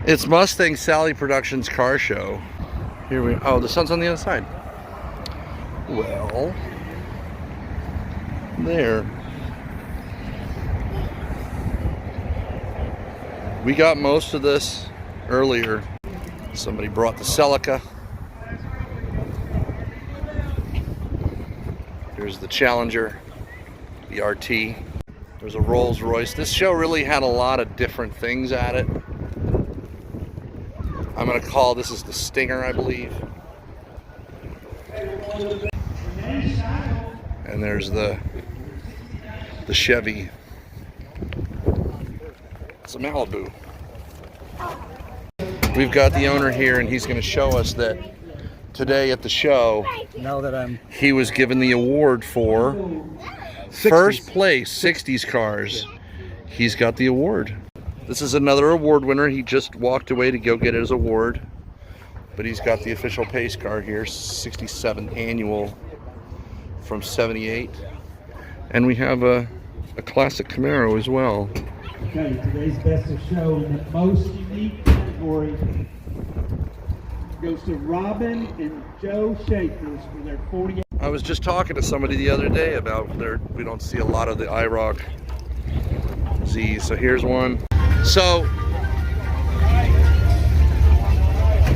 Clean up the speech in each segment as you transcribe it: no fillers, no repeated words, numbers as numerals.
It's Mustang Sally Productions car show. Here we oh, the sun's on the other side. Well, there. We got most of this earlier. Somebody brought the Celica. Here's the Challenger, the RT. There's a Rolls Royce. This show really had a lot of different things at it. I'm gonna call this is the Stinger, I believe. And there's the Chevy. It's a Malibu. We've got the owner here, and he's going to show us that today at the show, he was given the award for 60s. First place 60s cars. He's got the award. This is another award winner. He just walked away to go get his award, but he's got the official pace car here, 67th annual from 78, and we have a classic Camaro as well. Okay, today's best of show in the most unique category goes to Robin and Joe Shakers for their 48. I was just talking to somebody the other day about we don't see a lot of the IROC Z's. So here's one. So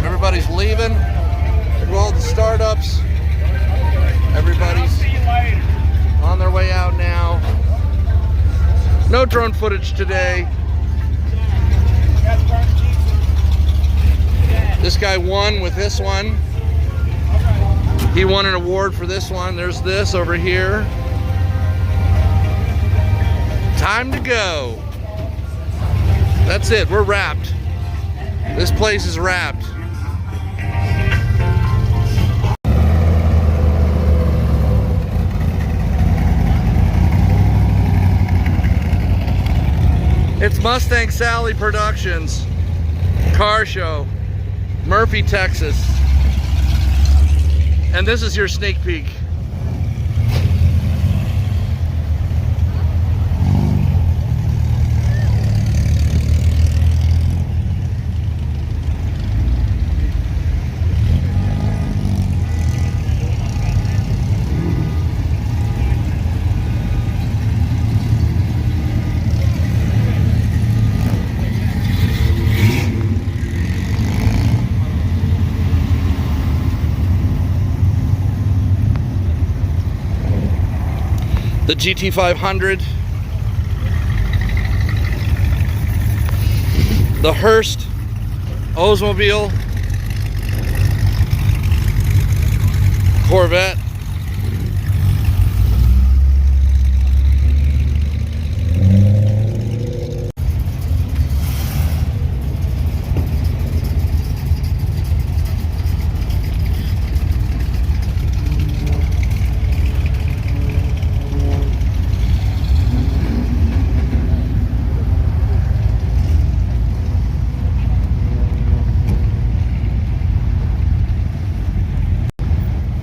everybody's leaving. There go all the startups. Everybody's on their way out now. No drone footage today. This guy won with this one. He won an award for this one. There's this over here. Time to go. That's it. We're wrapped. This place is wrapped. It's Mustang Sally Productions car show, Murphy, Texas. And this is your sneak peek. The GT500, the Hearst Oldsmobile, Corvette,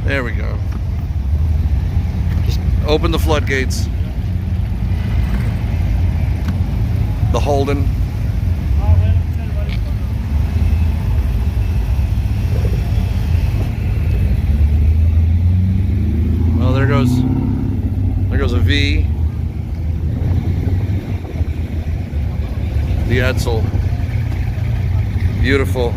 there we go. Just open the floodgates. The Holden. Well, there goes a V. The Edsel. Beautiful.